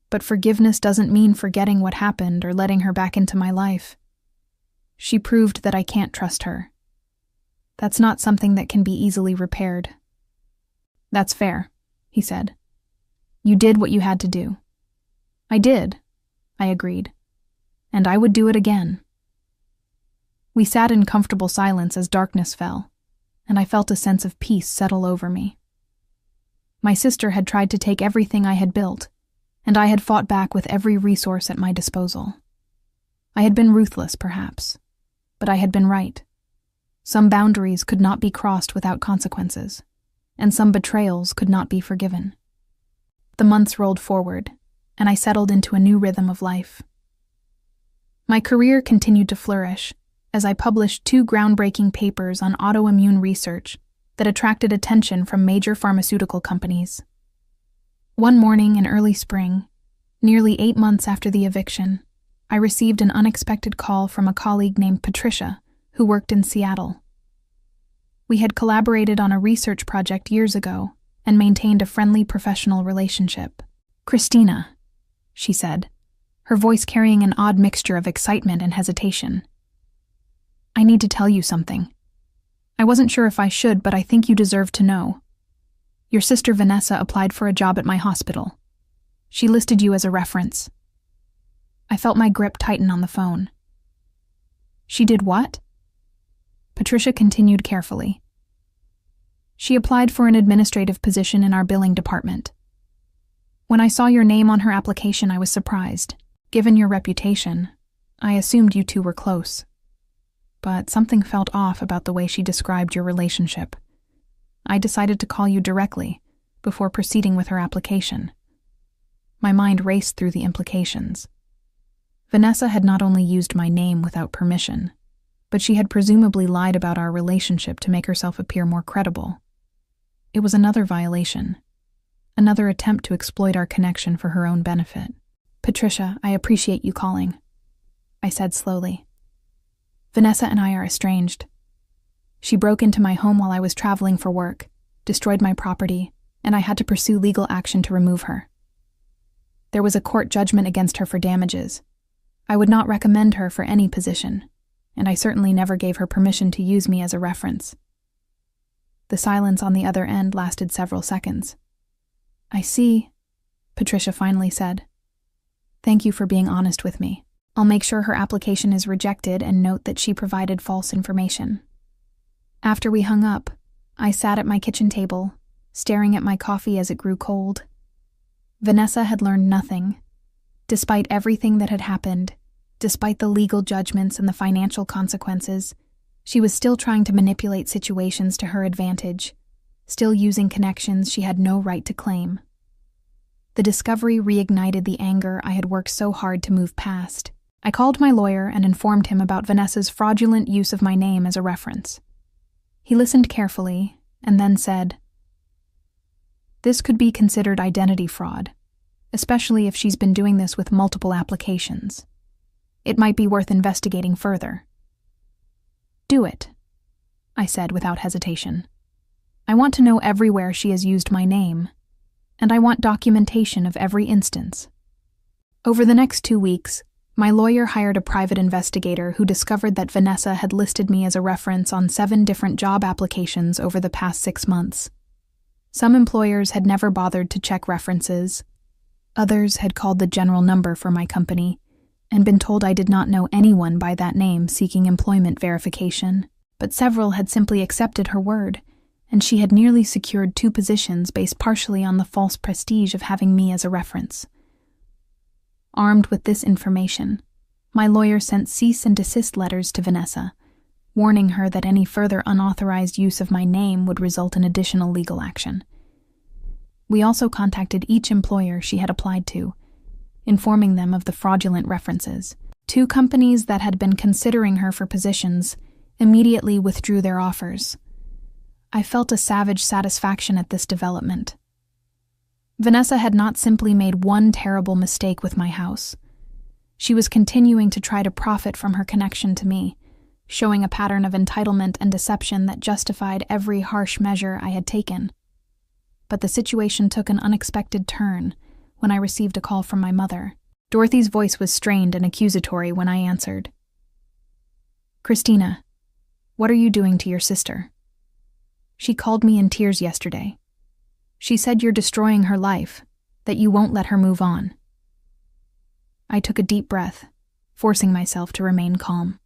Speaker 1: But forgiveness doesn't mean forgetting what happened or letting her back into my life. She proved that I can't trust her. That's not something that can be easily repaired." "That's fair," he said. "You did what you had to do." "I did," I agreed. "And I would do it again." We sat in comfortable silence as darkness fell, and I felt a sense of peace settle over me. My sister had tried to take everything I had built, and I had fought back with every resource at my disposal. I had been ruthless, perhaps, but I had been right. Some boundaries could not be crossed without consequences, and some betrayals could not be forgiven. The months rolled forward, and I settled into a new rhythm of life. My career continued to flourish as I published 2 groundbreaking papers on autoimmune research that attracted attention from major pharmaceutical companies. One morning in early spring, nearly 8 months after the eviction, I received an unexpected call from a colleague named Patricia, who worked in Seattle. We had collaborated on a research project years ago and maintained a friendly professional relationship. "Christina," she said, her voice carrying an odd mixture of excitement and hesitation. "I need to tell you something. I wasn't sure if I should, but I think you deserve to know. Your sister Vanessa applied for a job at my hospital. She listed you as a reference." I felt my grip tighten on the phone. "She did what?" Patricia continued carefully. "She applied for an administrative position in our billing department. When I saw your name on her application, I was surprised. Given your reputation, I assumed you two were close. But something felt off about the way she described your relationship. I decided to call you directly before proceeding with her application." My mind raced through the implications. Vanessa had not only used my name without permission, but she had presumably lied about our relationship to make herself appear more credible. It was another violation, another attempt to exploit our connection for her own benefit. "Patricia, I appreciate you calling," I said slowly. "Vanessa and I are estranged. She broke into my home while I was traveling for work, destroyed my property, and I had to pursue legal action to remove her. There was a court judgment against her for damages. I would not recommend her for any position, and I certainly never gave her permission to use me as a reference." The silence on the other end lasted several seconds. "I see," Patricia finally said. "Thank you for being honest with me. I'll make sure her application is rejected and note that she provided false information." After we hung up, I sat at my kitchen table, staring at my coffee as it grew cold. Vanessa had learned nothing. Despite everything that had happened, despite the legal judgments and the financial consequences, she was still trying to manipulate situations to her advantage, still using connections she had no right to claim. The discovery reignited the anger I had worked so hard to move past. I called my lawyer and informed him about Vanessa's fraudulent use of my name as a reference. He listened carefully and then said, "This could be considered identity fraud, especially if she's been doing this with multiple applications. It might be worth investigating further." "Do it," I said without hesitation. "I want to know everywhere she has used my name, and I want documentation of every instance." Over the next 2 weeks, my lawyer hired a private investigator who discovered that Vanessa had listed me as a reference on 7 different job applications over the past 6 months. Some employers had never bothered to check references. Others had called the general number for my company and been told I did not know anyone by that name seeking employment verification. But several had simply accepted her word, and she had nearly secured 2 positions based partially on the false prestige of having me as a reference. Armed with this information, my lawyer sent cease and desist letters to Vanessa, warning her that any further unauthorized use of my name would result in additional legal action. We also contacted each employer she had applied to, informing them of the fraudulent references. 2 companies that had been considering her for positions immediately withdrew their offers. I felt a savage satisfaction at this development. Vanessa had not simply made one terrible mistake with my house. She was continuing to try to profit from her connection to me, showing a pattern of entitlement and deception that justified every harsh measure I had taken. But the situation took an unexpected turn when I received a call from my mother. Dorothy's voice was strained and accusatory when I answered. "Christina, what are you doing to your sister? She called me in tears yesterday. She said you're destroying her life, that you won't let her move on." I took a deep breath, forcing myself to remain calm.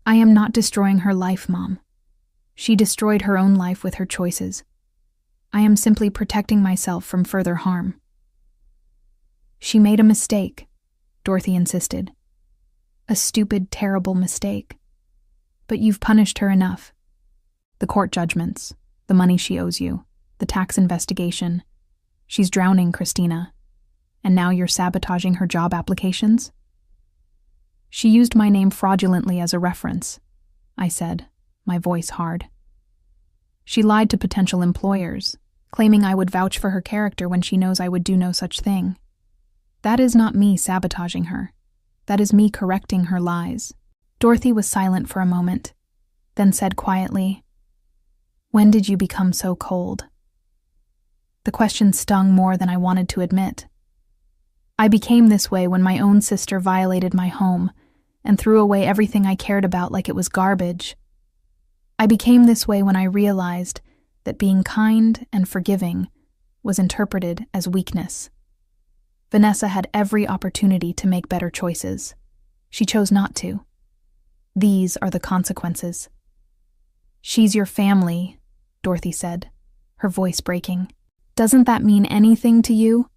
Speaker 1: "I am not destroying her life, Mom. She destroyed her own life with her choices. I am simply protecting myself from further harm." "She made a mistake," Dorothy insisted. "A stupid, terrible mistake. But you've punished her enough. The court judgments, the money she owes you, the tax investigation. She's drowning, Christina. And now you're sabotaging her job applications?" "She used my name fraudulently as a reference," I said, my voice hard. "She lied to potential employers, claiming I would vouch for her character when she knows I would do no such thing. That is not me sabotaging her. That is me correcting her lies." Dorothy was silent for a moment, then said quietly, "When did you become so cold?" The question stung more than I wanted to admit. I became this way when my own sister violated my home and threw away everything I cared about like it was garbage. I became this way when I realized that being kind and forgiving was interpreted as weakness. Vanessa had every opportunity to make better choices. She chose not to. These are the consequences. "She's your family," Dorothy said, her voice breaking. "Doesn't that mean anything to you?"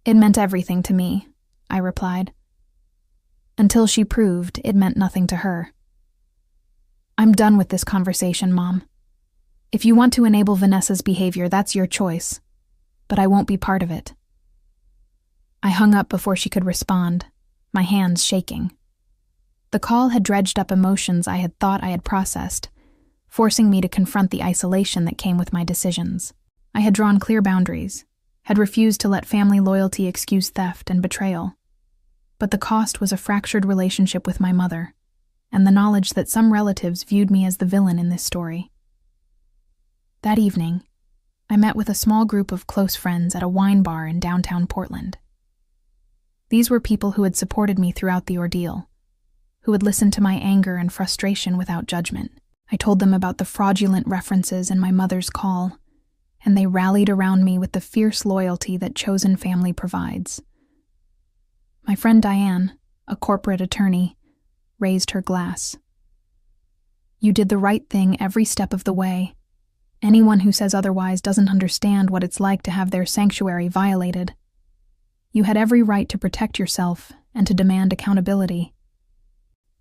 Speaker 1: "It meant everything to me," I replied. "Until she proved it meant nothing to her." "I'm done with this conversation, Mom. If you want to enable Vanessa's behavior, that's your choice, but I won't be part of it." I hung up before she could respond, my hands shaking. The call had dredged up emotions I had thought I had processed, forcing me to confront the isolation that came with my decisions. I had drawn clear boundaries, had refused to let family loyalty excuse theft and betrayal. But the cost was a fractured relationship with my mother, and the knowledge that some relatives viewed me as the villain in this story. That evening, I met with a small group of close friends at a wine bar in downtown Portland. These were people who had supported me throughout the ordeal, who had listened to my anger and frustration without judgment. I told them about the fraudulent references in my mother's call, and they rallied around me with the fierce loyalty that chosen family provides. My friend Diane, a corporate attorney, raised her glass. "You did the right thing every step of the way. Anyone who says otherwise doesn't understand what it's like to have their sanctuary violated. You had every right to protect yourself and to demand accountability."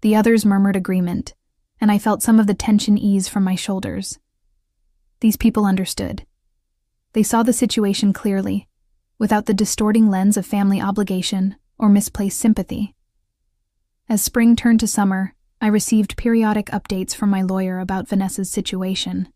Speaker 1: The others murmured agreement, and I felt some of the tension ease from my shoulders. These people understood. They saw the situation clearly, without the distorting lens of family obligation or misplaced sympathy. As spring turned to summer, I received periodic updates from my lawyer about Vanessa's situation.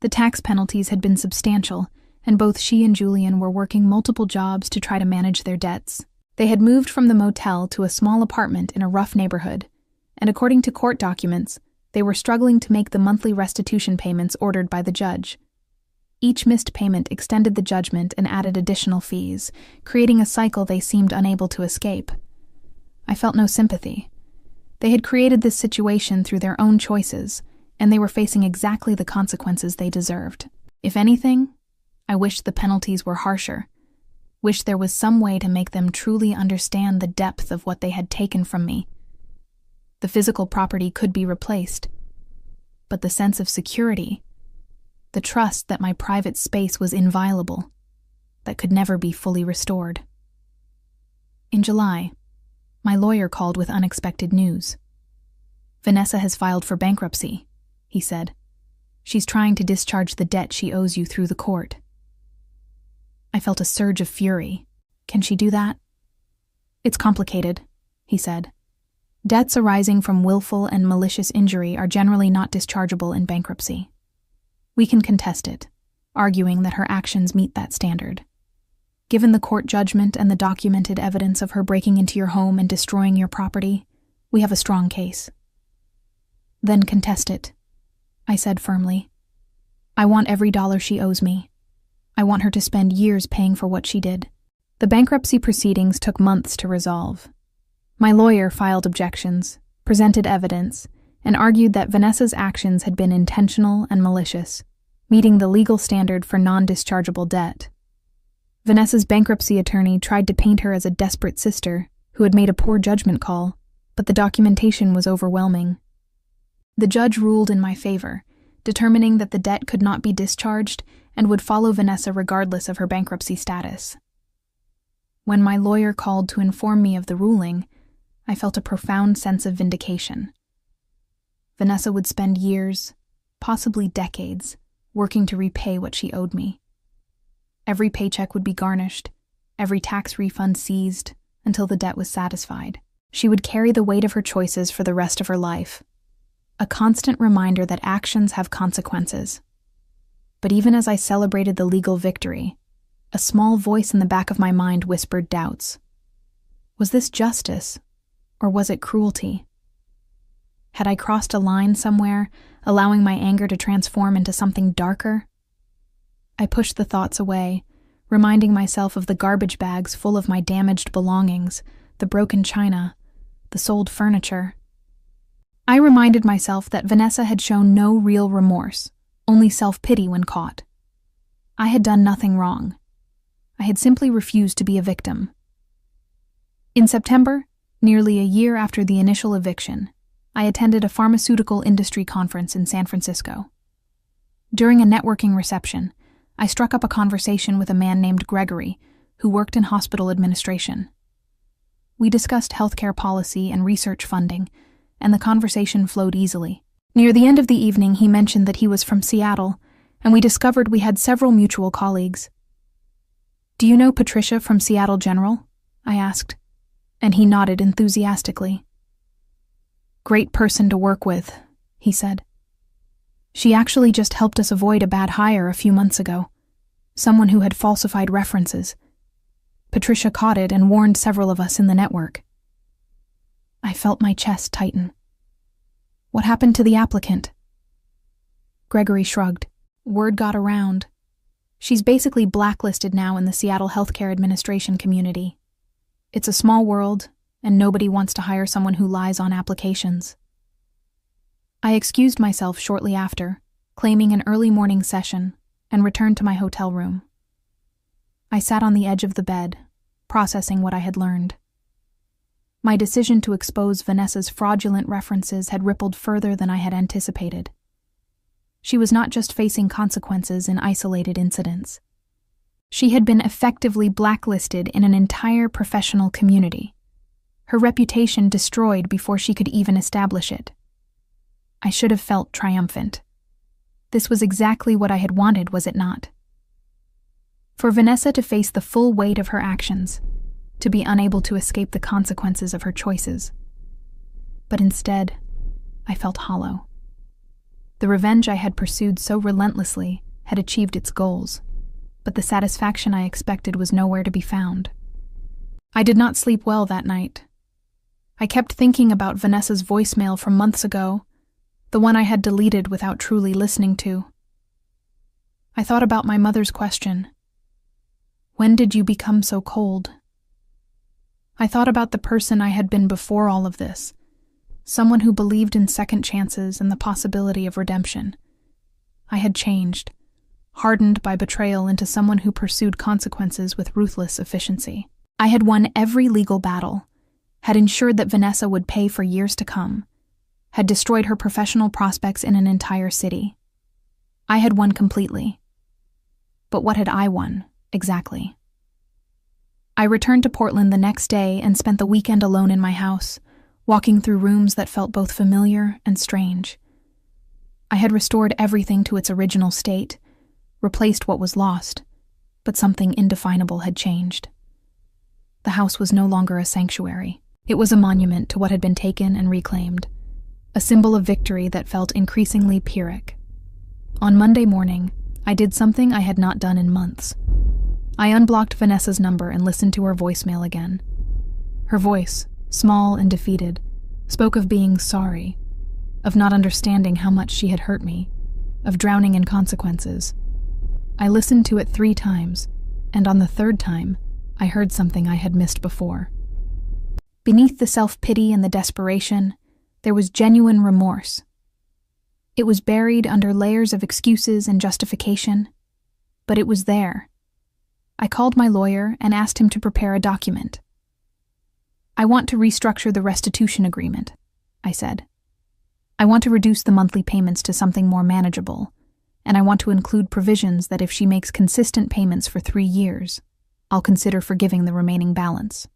Speaker 1: The tax penalties had been substantial, and both she and Julian were working multiple jobs to try to manage their debts. They had moved from the motel to a small apartment in a rough neighborhood, and according to court documents, they were struggling to make the monthly restitution payments ordered by the judge. Each missed payment extended the judgment and added additional fees, creating a cycle they seemed unable to escape. I felt no sympathy. They had created this situation through their own choices, and they were facing exactly the consequences they deserved. If anything, I wished the penalties were harsher, wished there was some way to make them truly understand the depth of what they had taken from me. The physical property could be replaced, but the sense of security, the trust that my private space was inviolable, that could never be fully restored. In July, my lawyer called with unexpected news. "Vanessa has filed for bankruptcy," he said. "She's trying to discharge the debt she owes you through the court." I felt a surge of fury. "Can she do that?" "It's complicated," he said. "Debts arising from willful and malicious injury are generally not dischargeable in bankruptcy. We can contest it, arguing that her actions meet that standard. Given the court judgment and the documented evidence of her breaking into your home and destroying your property, we have a strong case." "Then contest it," I said firmly. "I want every dollar she owes me. I want her to spend years paying for what she did." The bankruptcy proceedings took months to resolve. My lawyer filed objections, presented evidence, and argued that Vanessa's actions had been intentional and malicious, meeting the legal standard for non-dischargeable debt. Vanessa's bankruptcy attorney tried to paint her as a desperate sister who had made a poor judgment call, but the documentation was overwhelming. The judge ruled in my favor, determining that the debt could not be discharged and would follow Vanessa regardless of her bankruptcy status. When my lawyer called to inform me of the ruling, I felt a profound sense of vindication. Vanessa would spend years, possibly decades, working to repay what she owed me. Every paycheck would be garnished, every tax refund seized, until the debt was satisfied. She would carry the weight of her choices for the rest of her life, a constant reminder that actions have consequences. But even as I celebrated the legal victory, a small voice in the back of my mind whispered doubts. Was this justice, or was it cruelty? Had I crossed a line somewhere, allowing my anger to transform into something darker? I pushed the thoughts away, reminding myself of the garbage bags full of my damaged belongings, the broken china, the sold furniture. I reminded myself that Vanessa had shown no real remorse, only self-pity when caught. I had done nothing wrong. I had simply refused to be a victim. In September, nearly a year after the initial eviction, I attended a pharmaceutical industry conference in San Francisco. During a networking reception, I struck up a conversation with a man named Gregory, who worked in hospital administration. We discussed healthcare policy and research funding, and the conversation flowed easily. Near the end of the evening, he mentioned that he was from Seattle, and we discovered we had several mutual colleagues. "Do you know Patricia from Seattle General?" I asked, and he nodded enthusiastically. "Great person to work with," he said. "She actually just helped us avoid a bad hire a few months ago, someone who had falsified references. Patricia caught it and warned several of us in the network." I felt my chest tighten. "What happened to the applicant?" Gregory shrugged. "Word got around. She's basically blacklisted now in the Seattle healthcare administration community. It's a small world, and nobody wants to hire someone who lies on applications." I excused myself shortly after, claiming an early morning session, and returned to my hotel room. I sat on the edge of the bed, processing what I had learned. My decision to expose Vanessa's fraudulent references had rippled further than I had anticipated. She was not just facing consequences in isolated incidents. She had been effectively blacklisted in an entire professional community, her reputation destroyed before she could even establish it. I should have felt triumphant. This was exactly what I had wanted, was it not? For Vanessa to face the full weight of her actions, to be unable to escape the consequences of her choices. But instead, I felt hollow. The revenge I had pursued so relentlessly had achieved its goals, but the satisfaction I expected was nowhere to be found. I did not sleep well that night. I kept thinking about Vanessa's voicemail from months ago, the one I had deleted without truly listening to. I thought about my mother's question. When did you become so cold? I thought about the person I had been before all of this, someone who believed in second chances and the possibility of redemption. I had changed, hardened by betrayal into someone who pursued consequences with ruthless efficiency. I had won every legal battle, had ensured that Vanessa would pay for years to come, had destroyed her professional prospects in an entire city. I had won completely. But what had I won, exactly? I returned to Portland the next day and spent the weekend alone in my house, walking through rooms that felt both familiar and strange. I had restored everything to its original state, replaced what was lost, but something indefinable had changed. The house was no longer a sanctuary. It was a monument to what had been taken and reclaimed, a symbol of victory that felt increasingly Pyrrhic. On Monday morning, I did something I had not done in months. I unblocked Vanessa's number and listened to her voicemail again. Her voice, small and defeated, spoke of being sorry, of not understanding how much she had hurt me, of drowning in consequences. I listened to it 3 times, and on the 3rd time, I heard something I had missed before. Beneath the self-pity and the desperation, there was genuine remorse. It was buried under layers of excuses and justification, but it was there. I called my lawyer and asked him to prepare a document. I want to restructure the restitution agreement, I said. I want to reduce the monthly payments to something more manageable, and I want to include provisions that if she makes consistent payments for 3 years, I'll consider forgiving the remaining balance.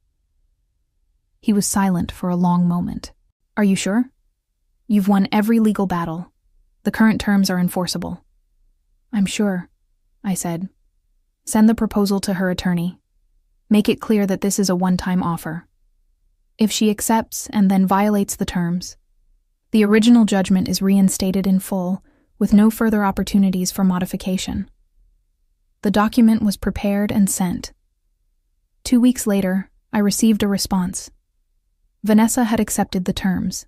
Speaker 1: He was silent for a long moment. Are you sure? You've won every legal battle. The current terms are enforceable. I'm sure, I said. Send the proposal to her attorney. Make it clear that this is a one-time offer. If she accepts and then violates the terms, the original judgment is reinstated in full, with no further opportunities for modification. The document was prepared and sent. 2 weeks later, I received a response. Vanessa had accepted the terms.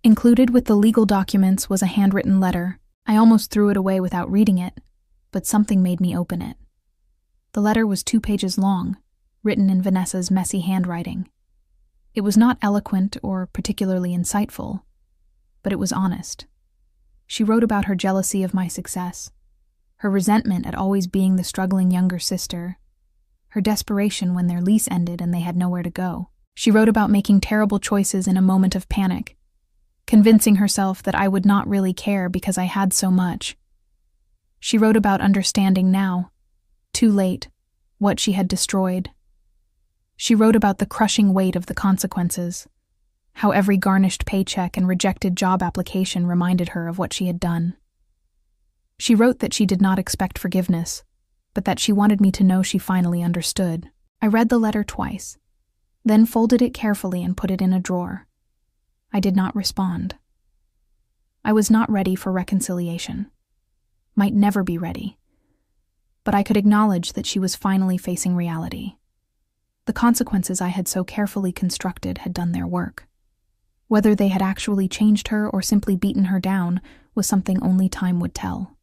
Speaker 1: Included with the legal documents was a handwritten letter. I almost threw it away without reading it, but something made me open it. The letter was 2 pages long, written in Vanessa's messy handwriting. It was not eloquent or particularly insightful, but it was honest. She wrote about her jealousy of my success, her resentment at always being the struggling younger sister, her desperation when their lease ended and they had nowhere to go. She wrote about making terrible choices in a moment of panic, convincing herself that I would not really care because I had so much. She wrote about understanding now, too late, what she had destroyed. She wrote about the crushing weight of the consequences, how every garnished paycheck and rejected job application reminded her of what she had done. She wrote that she did not expect forgiveness, but that she wanted me to know she finally understood. I read the letter twice, then folded it carefully and put it in a drawer. I did not respond. I was not ready for reconciliation. Might never be ready. But I could acknowledge that she was finally facing reality. The consequences I had so carefully constructed had done their work. Whether they had actually changed her or simply beaten her down was something only time would tell.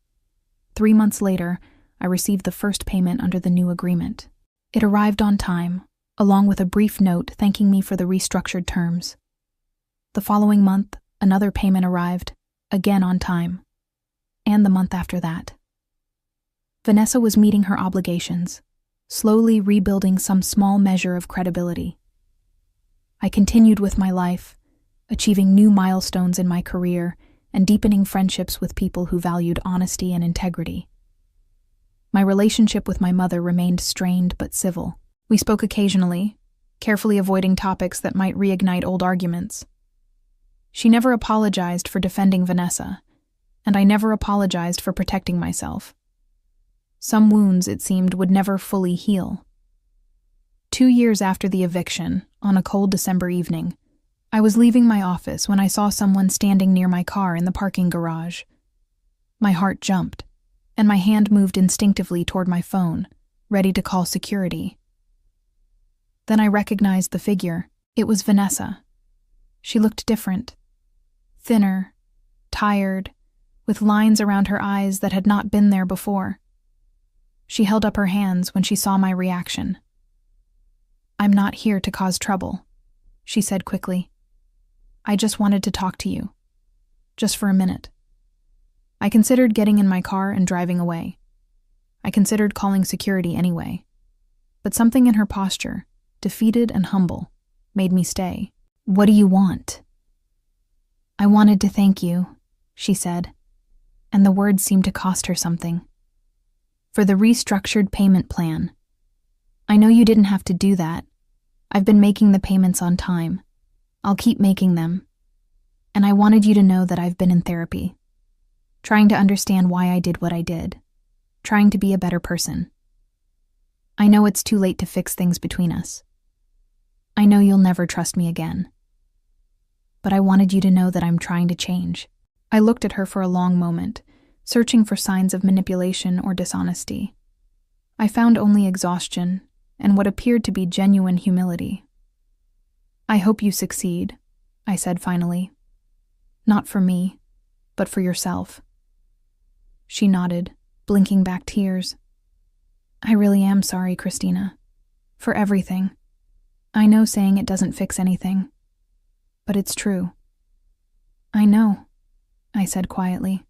Speaker 1: 3 months later, I received the first payment under the new agreement. It arrived on time, along with a brief note thanking me for the restructured terms. The following month, another payment arrived, again on time, and the month after that. Vanessa was meeting her obligations, slowly rebuilding some small measure of credibility. I continued with my life, achieving new milestones in my career and deepening friendships with people who valued honesty and integrity. My relationship with my mother remained strained but civil. We spoke occasionally, carefully avoiding topics that might reignite old arguments. She never apologized for defending Vanessa, and I never apologized for protecting myself. Some wounds, it seemed, would never fully heal. 2 years after the eviction, on a cold December evening, I was leaving my office when I saw someone standing near my car in the parking garage. My heart jumped, and my hand moved instinctively toward my phone, ready to call security. Then I recognized the figure. It was Vanessa. She looked different. Thinner, tired, with lines around her eyes that had not been there before. She held up her hands when she saw my reaction. "I'm not here to cause trouble," she said quickly. "I just wanted to talk to you. Just for a minute." I considered getting in my car and driving away. I considered calling security anyway. But something in her posture, defeated and humble, made me stay. "What do you want?" "I wanted to thank you," she said, and the words seemed to cost her something. "For the restructured payment plan. I know you didn't have to do that. I've been making the payments on time. I'll keep making them. And I wanted you to know that I've been in therapy, trying to understand why I did what I did, trying to be a better person. I know it's too late to fix things between us. I know you'll never trust me again. But I wanted you to know that I'm trying to change." I looked at her for a long moment, searching for signs of manipulation or dishonesty. I found only exhaustion and what appeared to be genuine humility. "I hope you succeed," I said finally. "Not for me, but for yourself." She nodded, blinking back tears. "I really am sorry, Christina. For everything. I know saying it doesn't fix anything. But it's true." "I know," I said quietly.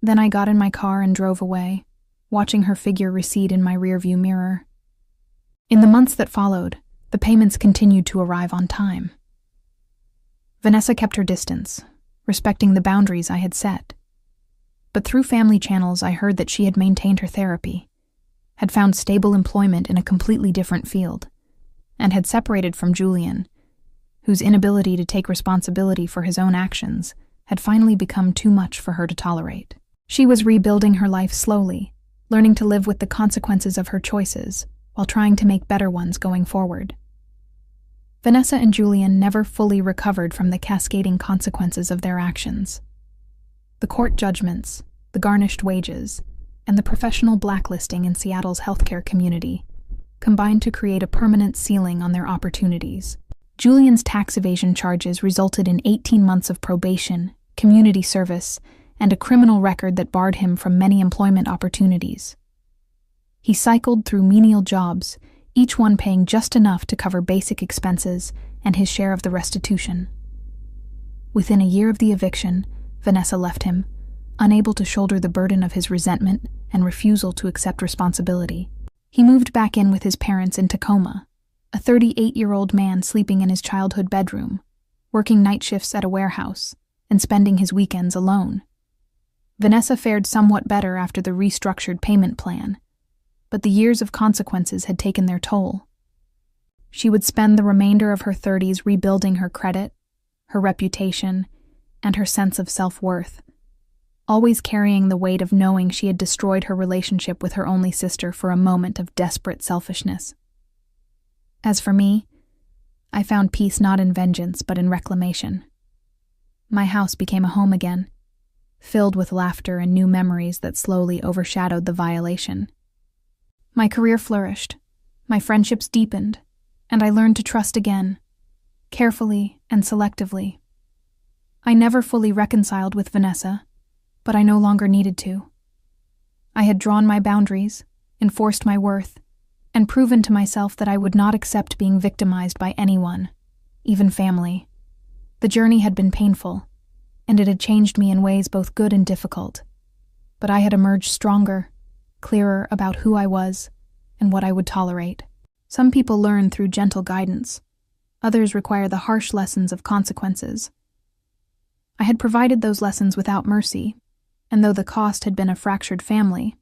Speaker 1: Then I got in my car and drove away, watching her figure recede in my rearview mirror. In the months that followed, the payments continued to arrive on time. Vanessa kept her distance, respecting the boundaries I had set. But through family channels, I heard that she had maintained her therapy, had found stable employment in a completely different field, and had separated from Julian, whose inability to take responsibility for his own actions had finally become too much for her to tolerate. She was rebuilding her life slowly, learning to live with the consequences of her choices, while trying to make better ones going forward. Vanessa and Julian never fully recovered from the cascading consequences of their actions. The court judgments, the garnished wages, and the professional blacklisting in Seattle's healthcare community combined to create a permanent ceiling on their opportunities. Julian's tax evasion charges resulted in 18 months of probation, community service, and a criminal record that barred him from many employment opportunities. He cycled through menial jobs, each one paying just enough to cover basic expenses and his share of the restitution. Within a year of the eviction, Vanessa left him, unable to shoulder the burden of his resentment and refusal to accept responsibility. He moved back in with his parents in Tacoma, a 38-year-old man sleeping in his childhood bedroom, working night shifts at a warehouse, and spending his weekends alone. Vanessa fared somewhat better after the restructured payment plan, but the years of consequences had taken their toll. She would spend the remainder of her 30s rebuilding her credit, her reputation, and her sense of self-worth, always carrying the weight of knowing she had destroyed her relationship with her only sister for a moment of desperate selfishness. As for me, I found peace not in vengeance but in reclamation. My house became a home again, filled with laughter and new memories that slowly overshadowed the violation. My career flourished, my friendships deepened, and I learned to trust again, carefully and selectively. I never fully reconciled with Vanessa, but I no longer needed to. I had drawn my boundaries, enforced my worth, and proven to myself that I would not accept being victimized by anyone, even family. The journey had been painful, and it had changed me in ways both good and difficult, but I had emerged stronger, clearer about who I was and what I would tolerate. Some people learn through gentle guidance. Others require the harsh lessons of consequences. I had provided those lessons without mercy, and though the cost had been a fractured family,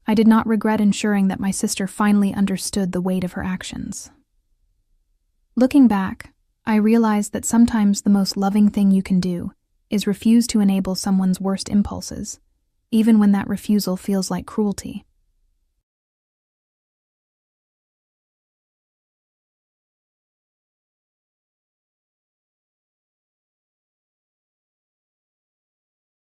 Speaker 1: I did not regret ensuring that my sister finally understood the weight of her actions. Looking back, I realized that sometimes the most loving thing you can do is refuse to enable someone's worst impulses, even when that refusal feels like cruelty.